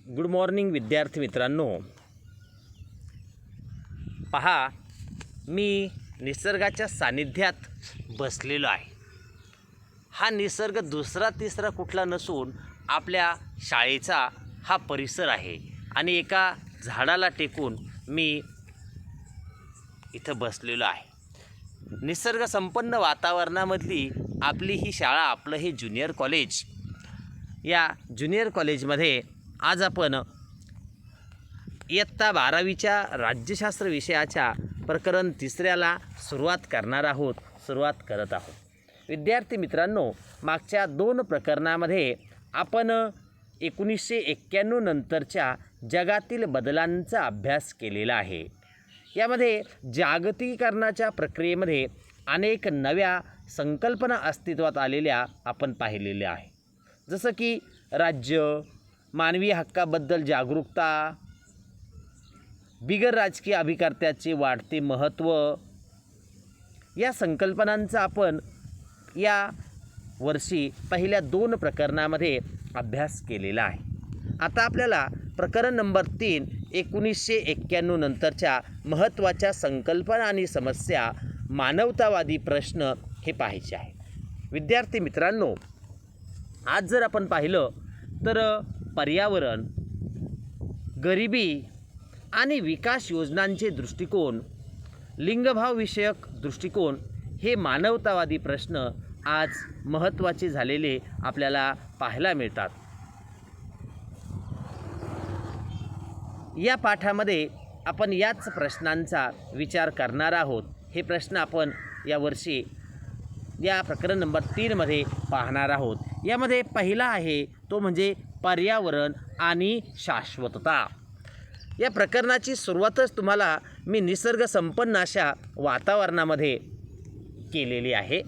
Good morning विद्यार्थी मित्रांनो. पहा, मी निसर्गाच्या सानिध्यात बसलेलो आहे. हा निसर्ग दुसरा तिसरा कुठला नसून आपल्या शाळेचा हा परिसर आहे आणि एका झाडाला टेकून मी इथं बसलेलो आहे. निसर्ग संपन्न वातावरणामधली आपली ही शाळा, आपलं हे ज्युनियर कॉलेज. या ज्युनियर कॉलेजमध्ये आज आपण इयत्ता 12वीच्या राज्यशास्त्र विषयाच्या प्रकरण 3ऱ्याला सुरुवात करत आहोत. विद्यार्थी मित्रांनो, मागच्या 2 प्रकरणामध्ये आपण 1991 नंतरच्या जगातील बदलांचा अभ्यास केलेला आहे. यामध्ये जागतिकीकरणाच्या प्रक्रियेमध्ये अनेक नव्या संकल्पना अस्तित्वात आलेल्या आपण पाहिलेल्या आहे. जसं की राज्य, मानवी हक्काबद्दल जागरूकता, बिगर राजकीय अभिकर्त्याचे वाढते महत्त्व, या संकल्पनांचा आपण या वर्षी पहिल्या 2 प्रकरणामध्ये अभ्यास केलेला आहे. आता आपल्याला प्रकरण नंबर 3 1991 नंतरच्या महत्त्वाच्या संकल्पना आणि समस्या, मानवतावादी प्रश्न हे पाहायचे आहे. विद्यार्थी मित्रांनो, आज जर आपण पाहिलं तर पर्यावरण, गरिबी आणि विकास योजनांचे दृष्टिकोन, लिंगभावविषयक दृष्टिकोन हे मानवतावादी प्रश्न आज महत्त्वाचे झालेले आपल्याला पाहायला मिळतात. या पाठामध्ये आपण याच प्रश्नांचा विचार करणार आहोत. हे प्रश्न आपण यावर्षी या प्रकरण नंबर 3मध्ये पाहणार आहोत. यामध्ये पहिला आहे तो म्हणजे पर्यावरण आणि शाश्वतता. या प्रकरणाची सुरुवातच तुम्हाला मी निसर्ग संपन्न अशा वातावरणामध्ये केलेली आहे.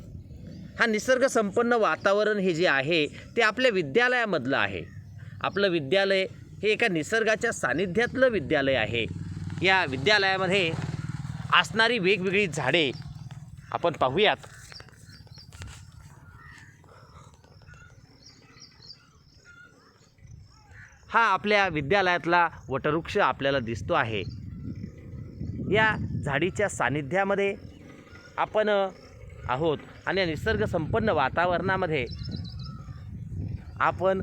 हा निसर्ग संपन्न वातावरण हे जे आहे ते आपल्या विद्यालयामधलं आहे. आपलं विद्यालय हे एका निसर्गाच्या सानिध्यातलं विद्यालय आहे. या विद्यालयामध्ये असणारी वेगवेगळी झाडे आपण पाहूयात. हा आपल्या विद्यालयातला वटवृक्ष आपल्याला दिसतो आहे. या झाडीच्या सानिध्यामध्ये आपण आहोत आणि निसर्ग संपन्न वातावरणामध्ये आपण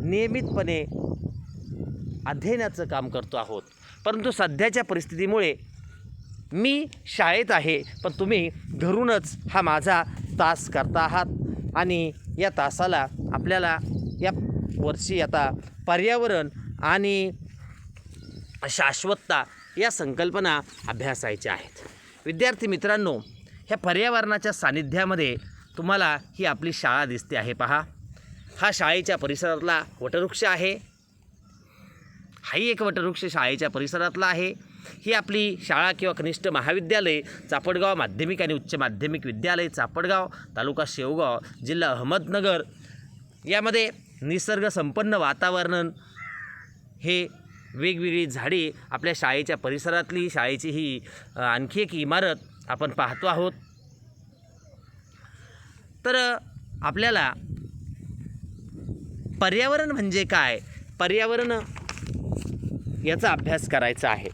नियमितपणे अध्ययनाचं काम करतो आहोत. परंतु सध्याच्या परिस्थितीमुळे मी शाळेत आहे, पण तुम्ही घरूनच हा माझा तास करता आहात आणि या तासाला आपल्याला या वर्षी आता पर्यावरण आणि शाश्वतता या संकल्पना अभ्यासायच्या आहेत. विद्यार्थी मित्रांनो, ह्या पर्यावरणाच्या सानिध्यामध्ये तुम्हाला ही आपली शाळा दिसते आहे. पहा, हा शाळेच्या परिसरातला वटवृक्ष आहे. हाही एक वटवृक्ष शाळेच्या परिसरातला आहे. ही आपली शाळा किंवा कनिष्ठ महाविद्यालय चापडगाव माध्यमिक आणि उच्च माध्यमिक विद्यालय चापडगाव, तालुका शेवगाव, जिल्हा अहमदनगर. यामध्ये निसर्ग संपन्न वातावरण, हे वेगवेगळी झाडे, आपल्या शाळेच्या परिसरातली शाळेची ही आणखी एक इमारत आपण पाहतो आहोत. तर आपल्याला पर्यावरण म्हणजे काय, पर्यावरण याचा अभ्यास करायचा आहे.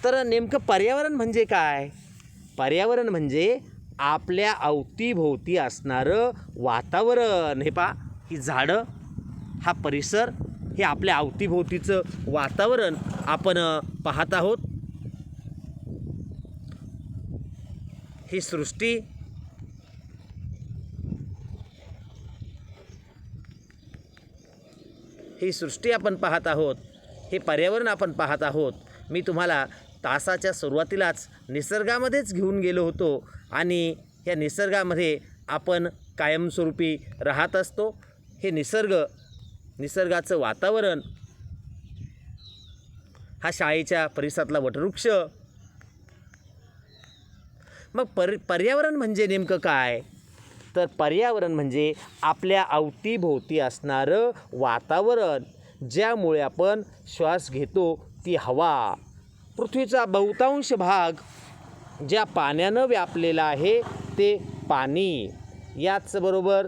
तर नेमकं पर्यावरण म्हणजे काय? पर्यावरण म्हणजे आपल्या अवतीभोवती असणारं वातावरण. हे पहा, ही झाडं, हा परिसर, हे आपल्या अवतीभोवतीचं वातावरण आपण पाहत आहोत. ही सृष्टी, आपण पाहत आहोत. हे पर्यावरण आपण पाहत आहोत. मी तुम्हाला तासाच्या सुरुवातीलाच निसर्गामध्येच घेऊन गेलो होतो आणि या निसर्गामध्ये आपण कायमस्वरूपी राहत असतो. हे निसर्गाचं वातावरण, हा शाळेच्या परिसरातला वटवृक्ष. मग पर्यावरण म्हणजे नेमकं काय? तर पर्यावरण म्हणजे आपल्या अवतीभोवती असणारं वातावरण, ज्यामुळे आपण श्वास घेतो ती हवा. पृथ्वीचा बहुतांश भाग ज्या पाण्यानं व्यापलेला आहे ते पाणी. याचबरोबर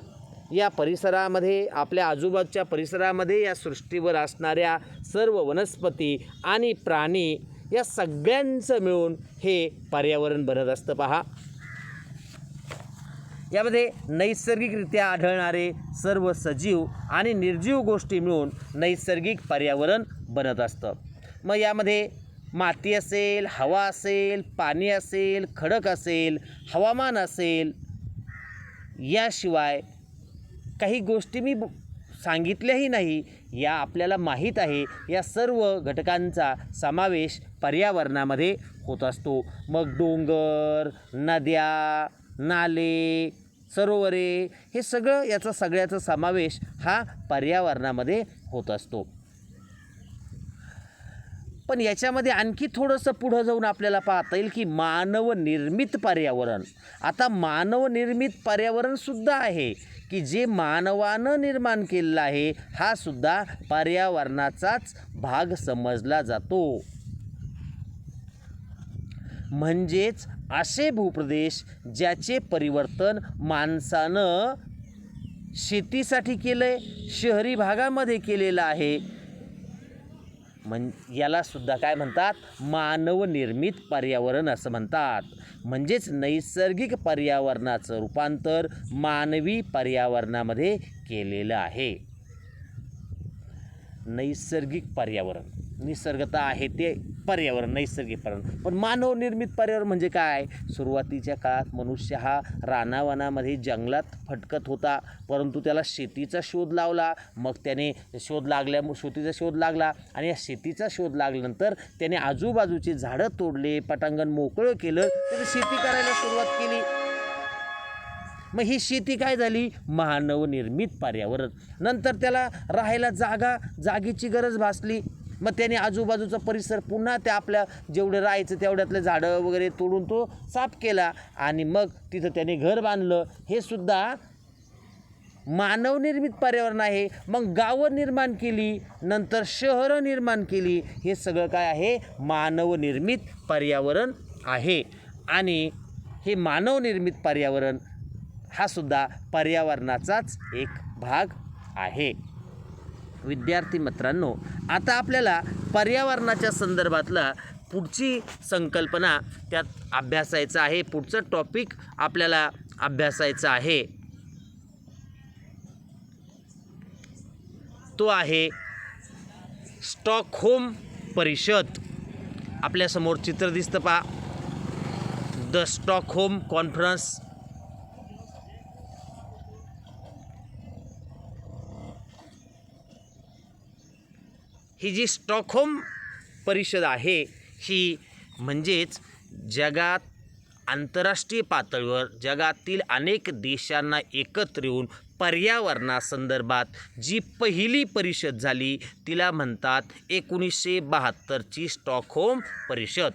या परिसरामध्ये, आपल्या आजूबाजूच्या परिसरामध्ये या सृष्टीवर असणाऱ्या सर्व वनस्पती आणि प्राणी या सगळ्यांचं मिळून हे पर्यावरण बनत असतं पहा. यामध्ये नैसर्गिकरित्या आढळणारे सर्व सजीव आणि निर्जीव गोष्टी मिळून नैसर्गिक पर्यावरण बनत असतं. मग यामध्ये माती असेल, हवा असेल, पाणी असेल, खडक असेल, हवामान असेल, याशिवाय काही गोष्टी मी सांगितल्याही नाही, या आपल्याला माहीत आहे. या सर्व घटकांचा समावेश पर्यावरणामध्ये होत असतो. मग डोंगर, नद्या, नाले, सरोवरे, हे सगळं याचा सगळ्याचा समावेश हा पर्यावरणामध्ये होत असतो. पण याच्यामध्ये आणखी थोडंसं पुढं जाऊन आपल्याला पाहता येईल की मानवनिर्मित पर्यावरण. आता मानवनिर्मित पर्यावरणसुद्धा आहे की जे मानवानं निर्माण केलेलं आहे, हा सुद्धा पर्यावरणाचाच भाग समजला जातो. म्हणजेच असे भूप्रदेश ज्याचे परिवर्तन माणसानं शेतीसाठी केलं आहे, शहरी भागामध्ये केलेलं आहे, याला सुद्धा काय म्हणतात, मानवनिर्मित पर्यावरण असं म्हणतात. म्हणजेच नैसर्गिक पर्यावरणाचं रूपांतर मानवी पर्यावरणामध्ये केलेलं आहे. नैसर्गिक पर्यावरण, निसर्गता आहे ते पर्यावरण, नैसर्गिक पर्यावरण. पण मानवनिर्मित पर्यावरण म्हणजे काय? सुरुवातीच्या काळात मनुष्य हा रानावनामध्ये जंगलात भटकत होता, परंतु त्याला शेतीचा शोध लावला. मग त्याने शेतीचा शोध लागला आणि या शेतीचा शोध लागल्यानंतर त्याने आजूबाजूची झाडं तोडले, पटांगण मोकळं केलं, त्याने शेती करायला सुरुवात केली. मग ही शेती काय झाली? मानवनिर्मित पर्यावरण. नंतर त्याला राहायला जागेची गरज भासली. मग त्याने आजूबाजूचा परिसर पुन्हा त्या आपल्या जेवढं राहायचं तेवढ्यातले झाडं वगैरे तोडून तो साफ केला आणि मग तिथं त्याने घर बांधलं. हे सुद्धा मानवनिर्मित पर्यावरण आहे. मग गावं निर्माण केली, नंतर शहरं निर्माण केली. हे सगळं काय आहे? मानवनिर्मित पर्यावरण आहे. आणि हे मानवनिर्मित पर्यावरण हा सुद्धा पर्यावरणाचाच एक भाग आहे. विद्यार्थी मित्रांनो, आता आपल्याला पर्यावरणाच्या संदर्भातला पुढची संकल्पना त्यात अभ्यासायचं आहे. पुढचं टॉपिक आपल्याला अभ्यासायचं आहे तो आहे स्टॉकहोम परिषद. आपल्यासमोर चित्र दिसतं पहा, द स्टॉकहोम कॉन्फरन्स. ही जी स्टॉकहोम परिषद आहे, ही म्हणजेच जगात आंतरराष्ट्रीय पातळीवर जगातील अनेक देशांना एकत्र येऊन पर्यावरणासंदर्भात जी पहिली परिषद झाली, तिला म्हणतात 1972ची स्टॉकहोम परिषद.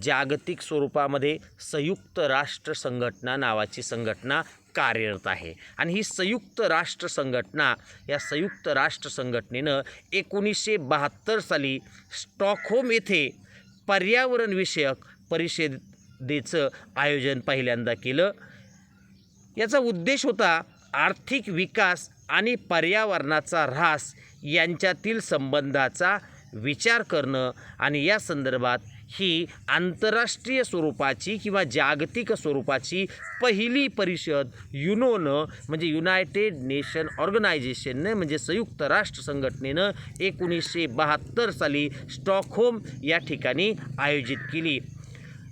जागतिक स्वरूपामध्ये संयुक्त राष्ट्र संघटना नावाची संघटना कार्यरत आहे. आणि ही संयुक्त राष्ट्र संघटना, या संयुक्त राष्ट्र संघटनेनं 1972 साली स्टॉकहोम येथे पर्यावरणविषयक परिषदेचं आयोजन पहिल्यांदा केलं. याचा उद्देश होता आर्थिक विकास आणि पर्यावरणाचा ऱ्हास यांच्यातील संबंधाचा विचार करणं. आणि या संदर्भात ही आंतरराष्ट्रीय स्वरूपाची किंवा जागतिक स्वरूपाची पहिली परिषद युनोनं म्हणजे युनायटेड नेशन ऑर्गनायझेशनने म्हणजे संयुक्त राष्ट्र संघटनेनं 1972 साली स्टॉकहोम या ठिकाणी आयोजित केली.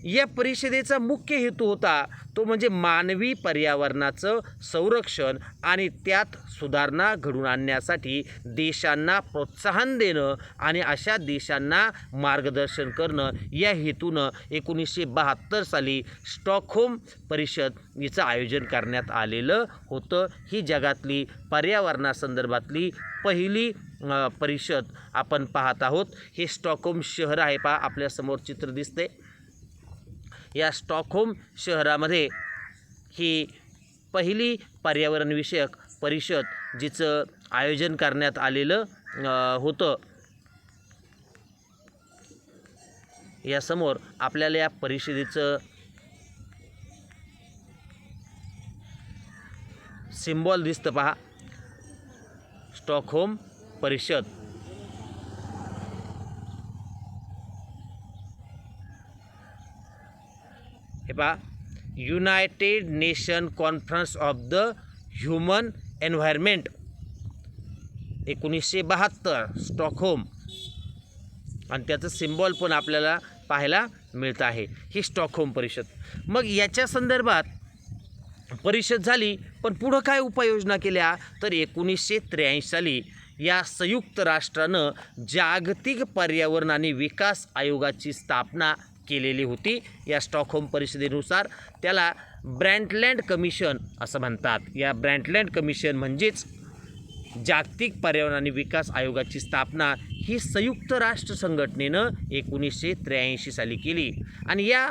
या परिषदेचा मुख्य हेतू होता तो म्हणजे मानवी पर्यावरणाचं संरक्षण आणि त्यात सुधारणा घडवून आणण्यासाठी देशांना प्रोत्साहन देणं आणि अशा देशांना मार्गदर्शन करणं. या हेतूनं 1972 साली स्टॉकहोम परिषद हिचं आयोजन करण्यात आलेलं होतं. ही जगातली पर्यावरणासंदर्भातली पहिली परिषद आपण पाहत आहोत. हे स्टॉकहोम शहर आहे पहा, आपल्यासमोर चित्र दिसते. या स्टॉकहोम शहरामध्ये ही पहिली पर्यावरणविषयक परिषद जिचं आयोजन करण्यात आलेलं होतं. यासमोर आपल्याला या परिषदेचं सिम्बॉल दिसतं पहा, स्टॉकहोम परिषद. हे पहा, United nation conference of the human environment 1972 Stockholm, आणि त्याचं सिम्बॉल पण आपल्याला पाहायला मिळतं आहे. ही स्टॉकहोम परिषद. मग याच्या संदर्भात परिषद झाली, पण पुढं काय उपाययोजना केल्या तर 1983 साली या संयुक्त राष्ट्रानं जागतिक पर्यावरण आणि विकास आयोगाची स्थापना केलेली होती. या स्टॉकहोम परिषदेनुसार त्याला ब्रँडटलँड कमिशन असं म्हणतात. या ब्रँडटलँड कमिशन म्हणजेच जागतिक पर्यावरण आणि विकास आयोगाची स्थापना ही संयुक्त राष्ट्र संघटनेनं 1983 साली केली. आणि या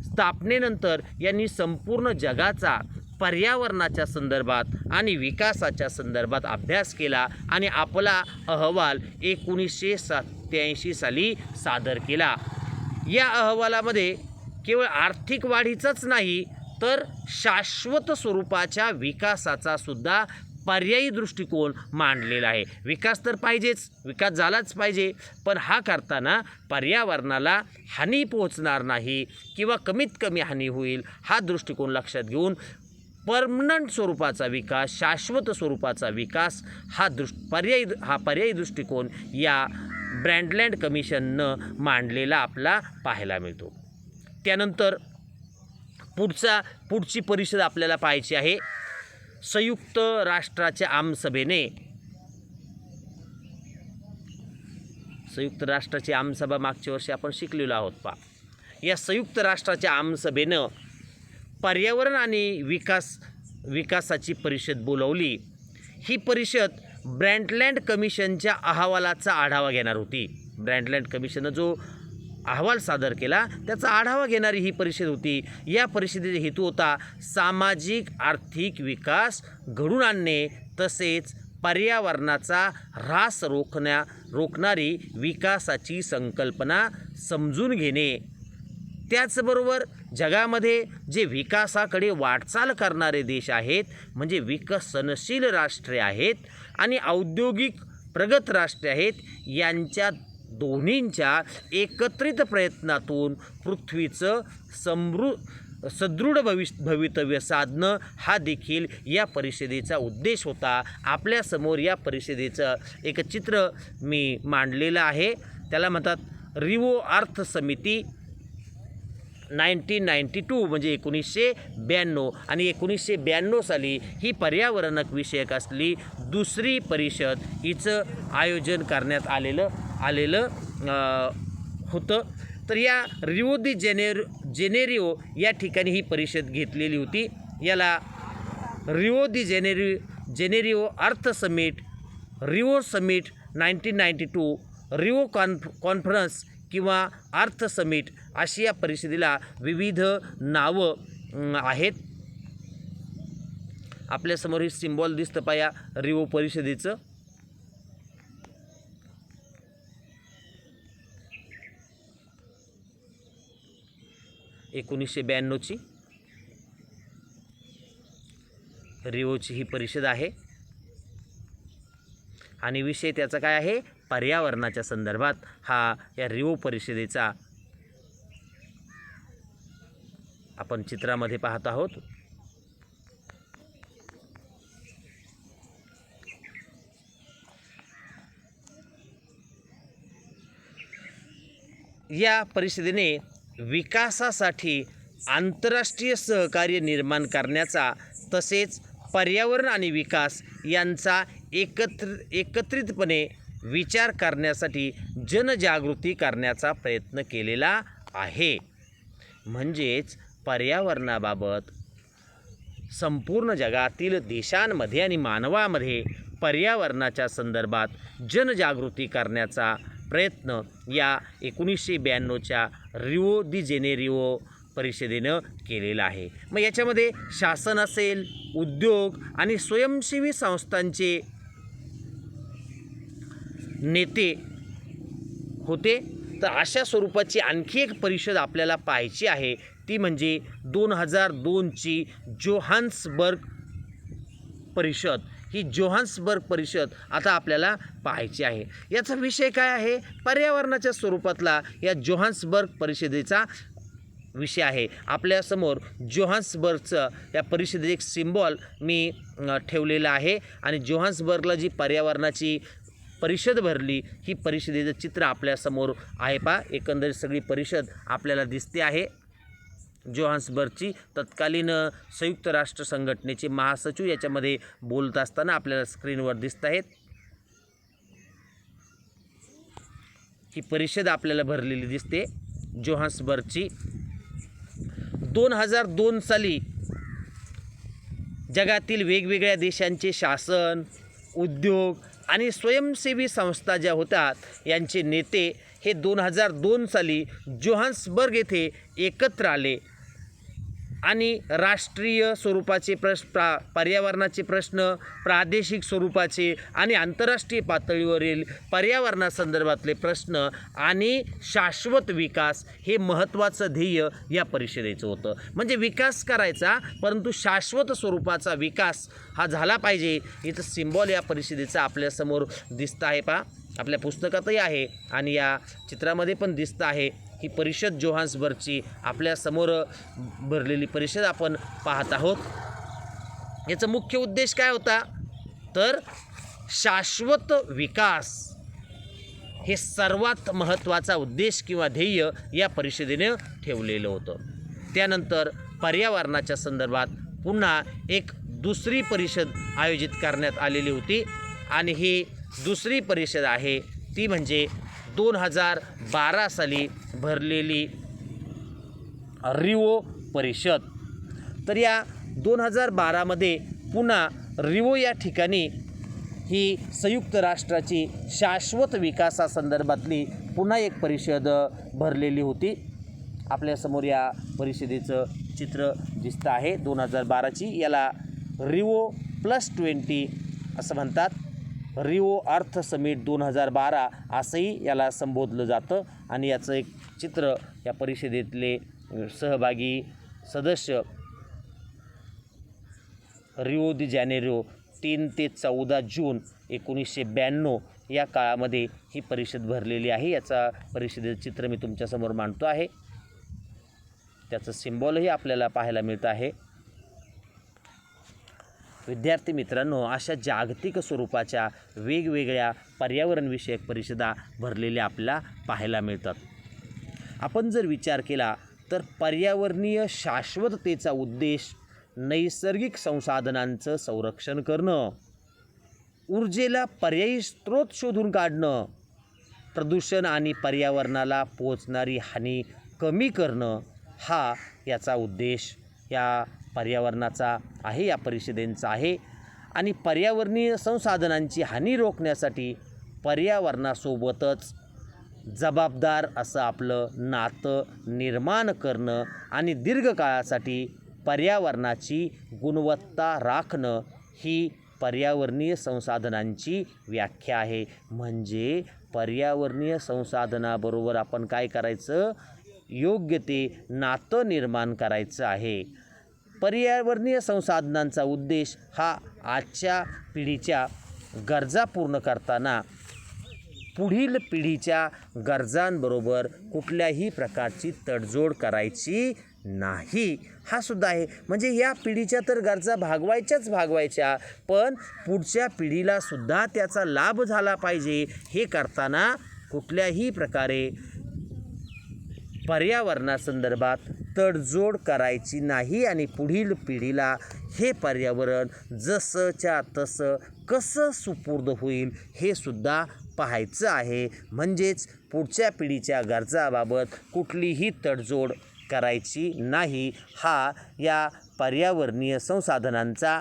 स्थापनेनंतर यांनी संपूर्ण जगाचा पर्यावरणाच्या संदर्भात आणि विकासाच्या संदर्भात अभ्यास केला आणि आपला अहवाल 1987 साली सादर केला. या अहवालामध्ये केवळ आर्थिक वाढीचंच नाही तर शाश्वत स्वरूपाच्या विकासाचा सुद्धा पर्यायी दृष्टिकोन मांडलेला आहे. विकास तर पाहिजेच, विकास झालाच पाहिजे, पण हा करताना पर्यावरणाला हानी पोहोचणार नाही किंवा कमीत कमी हानी होईल हा दृष्टिकोन लक्षात घेऊन परमनंट स्वरूपाचा विकास, शाश्वत स्वरूपाचा विकास हा पर्यायी दृष्टिकोन या ब्रँडटलँड कमिशननं मांडलेला आपला पाहायला मिळतो. त्यानंतर पुढची परिषद आपल्याला पाहायची आहे. संयुक्त राष्ट्राच्या आमसभेने, संयुक्त राष्ट्राची आमसभा मागच्या वर्षी आपण शिकलेलो आहोत पहा. या संयुक्त राष्ट्राच्या आमसभेनं पर्यावरण आणि विकासाची परिषद बोलवली. ही परिषद ब्रँडटलँड कमिशनच्या अहवालाचा आढावा घेणार होती. ब्रँडटलँड कमिशननं जो अहवाल सादर केला त्याचा आढावा घेणारी ही परिषद होती. या परिषदेचा हेतू होता सामाजिक आर्थिक विकास घडवून आणणे तसेच पर्यावरणाचा ऱ्हास रोखणारी विकासाची संकल्पना समजून घेणे. त्याचबरोबर जगामध्ये जे विकासाकडे वाटचाल करणारे देश आहेत म्हणजे विकसनशील राष्ट्रे आहेत आणि औद्योगिक प्रगत राष्ट्रे आहेत, यांच्या दोन्हींच्या एकत्रित प्रयत्नातून पृथ्वीचं सदृढ भवितव्य साधणं हा देखील या परिषदेचा उद्देश होता. आपल्यासमोर या परिषदेचं एक चित्र मी मांडलेलं आहे. त्याला म्हणतात रिओ अर्थ समिती 1992 म्हणजे 1992. आणि 1992 साली ही पर्यावरणक विषयक असली दुसरी परिषद हिचं आयोजन करण्यात आलेलं होतं. तर या रिओ दी जेनेरिओ या ठिकाणी ही परिषद घेतलेली होती. याला रिओ दी जेनेरिओ अर्थ summit, Rio summit 1992, Rio conference किंवा अर्थ समिट अशी या परिषदेला विविध नावं आहेत. आपल्यासमोर ही सिम्बॉल दिसतं पहा या रिओ परिषदेचं. ची रिओची ही परिषद आहे आणि विषय त्याचा काय आहे, पर्यावरणाच्या संदर्भात हा या रिओ परिषदेचा आपण चित्रामध्ये पाहत आहोत. या परिषदेने विकासासाठी आंतरराष्ट्रीय सहकार्य निर्माण करण्याचा तसेच पर्यावरण आणि विकास यांचा एकत्रितपणे विचार करण्यासाठी जनजागृती करण्याचा प्रयत्न केलेला आहे. म्हणजेच पर्यावरणाबाबत संपूर्ण जगातील देशांमध्ये आणि मानवामध्ये पर्यावरणाच्या संदर्भात जनजागृती करण्याचा प्रयत्न या 1992च्या रिओ दी जेनेरिओ परिषदेनं केलेला आहे. मग याच्यामध्ये शासन असेल, उद्योग आणि स्वयंसेवी संस्थांचे नेते होते. तर अशा स्वरूपाची आणखी एक परिषद आपल्याला पाहायची आहे, ती म्हणजे 2002ची जोहान्सबर्ग परिषद, ही जोहान्सबर्ग परिषद आता आपल्याला पाहायची आहे. याचा विषय काय आहे? पर्यावरणाच्या स्वरूपातला या जोहान्सबर्ग परिषदेचा विषय आहे. आपल्यासमोर जोहान्सबर्गचं या परिषदेचे एक सिम्बॉल मी ठेवलेलं आहे आणि जोहान्सबर्गला जी पर्यावरणाची परिषद भरली, ही परिषदेचं चित्र आपल्यासमोर आहे. पहा, एकंदरीत सगळी परिषद आपल्याला दिसते आहे. जोहान्सबर्गची तत्कालीन संयुक्त राष्ट्र संघटनेचे महासचिव याच्यामध्ये बोलत असताना आपल्याला स्क्रीनवर दिसत आहेत. ही परिषद आपल्याला भरलेली दिसते जोहान्सबर्गची. 2002 साली जगातील वेगवेगळ्या देशांचे शासन, उद्योग आणि स्वयंसेवी संस्था ज्या होतात यांचे नेते हे 2002 साली जोहान्सबर्ग येथे एकत्र आले आणि राष्ट्रीय स्वरूपाचे पर्यावरणाचे प्रश्न, प्रादेशिक स्वरूपाचे आणि आंतरराष्ट्रीय पातळीवरील पर्यावरणासंदर्भातले प्रश्न आणि शाश्वत विकास हे महत्त्वाचं ध्येय या परिषदेचं होतं. म्हणजे विकास करायचा, परंतु शाश्वत स्वरूपाचा विकास हा झाला पाहिजे. इथं सिम्बॉल या परिषदेचा आपल्यासमोर दिसतं आहे. पहा, आपल्या पुस्तकातही आहे आणि या चित्रामध्ये पण दिसतं आहे. ही परिषद जोहान्सबर्गची आपल्यासमोर भरलेली परिषद आपण पाहत आहोत. याचा मुख्य उद्देश काय होता? तर शाश्वत विकास हे सर्वात महत्त्वाचा उद्देश किंवा ध्येय या परिषदेने ठेवलेलं होतं. त्यानंतर पर्यावरणाच्या संदर्भात पुन्हा एक दुसरी परिषद आयोजित करण्यात आलेली होती आणि ही दुसरी परिषद आहे ती म्हणजे 2012 साली भरलेली रिओ परिषद. तर या 2012मध्ये पुन्हा रिओ या ठिकाणी ही संयुक्त राष्ट्राची शाश्वत विकासासंदर्भातली पुन्हा एक परिषद भरलेली होती. आपल्यासमोर या परिषदेचं चित्र दिसतं आहे 2012ची. याला रिओ +20 असं म्हणतात. रिओ अर्थ समिट 2012 असंही याला संबोधलं जातं आणि याचं एक चित्र या परिषदेतले सहभागी सदस्य रिओ दी जानेरो 3 ते 14 जून 1992 या काळामध्ये ही परिषद भरलेली आहे. याचा परिषदेचं चित्र मी तुमच्यासमोर मांडतो आहे. त्याचं सिम्बॉलही आपल्याला पाहायला मिळतं आहे. विद्यार्थी मित्रांनो, अशा जागतिक स्वरूपाच्या वेगवेगळ्या पर्यावरणविषयक परिषदा भरलेल्या आपल्याला पाहायला मिळतात. आपण जर विचार केला तर पर्यावरणीय शाश्वततेचा उद्देश नैसर्गिक संसाधनांचं संरक्षण करणं, ऊर्जेला पर्यायी स्रोत शोधून काढणं, प्रदूषण आणि पर्यावरणाला पोहोचणारी हानी कमी करणं हा याचा उद्देश या पर्यावरणाचा आहे, या परिषदेचा आहे. आणि पर्यावरणीय संसाधनांची हानी रोखण्यासाठी पर्यावरणासोबतच जबाबदार असं आपलं नातं निर्माण करणं आणि दीर्घकाळासाठी पर्यावरणाची गुणवत्ता राखणं ही पर्यावरणीय संसाधनांची व्याख्या आहे. म्हणजे पर्यावरणीय संसाधनाबरोबर आपण काय करायचं? योग्य ते नातं निर्माण करायचं आहे. पर्यावरणीय संसाधनांचा उद्देश हा आजच्या पिढीच्या गरजा पूर्ण करताना पुढील पिढीच्या गरजांबरोबर कुठल्याही प्रकारची तडजोड करायची नाही हा सुद्धा आहे. म्हणजे या पिढीच्या तर गरजा भागवायच्या, पण पुढच्या पिढीला सुद्धा त्याचा लाभ झाला पाहिजे. हे करताना कुठल्याही प्रकारे पर्यावरणासंदर्भात तडजोड करायची नाही आणि पुढील पिढीला हे पर्यावरण जसंच्या तसं कसं सुपूर्द होईल हे सुद्धा पाहायचं आहे. म्हणजेच पुढच्या पिढीच्या गरजाबाबत कुठलीही तडजोड करायची नाही हा या पर्यावरणीय संसाधनांचा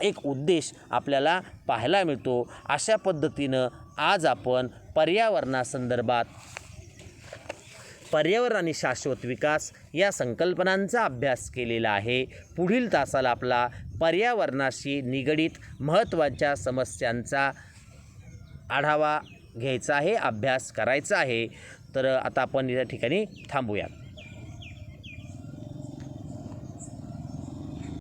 एक उद्देश आपल्याला पाहायला मिळतो. अशा पद्धतीनं आज आपण पर्यावरणासंदर्भात पर्यावरण आणि शाश्वत विकास या संकल्पनांचा अभ्यास केलेला आहे. पुढील तासाला आपला पर्यावरणाशी निगडीत महत्त्वाच्या समस्यांचा आढावा घ्यायचा आहे, अभ्यास करायचा आहे. तर आता आपण या ठिकाणी थांबूया.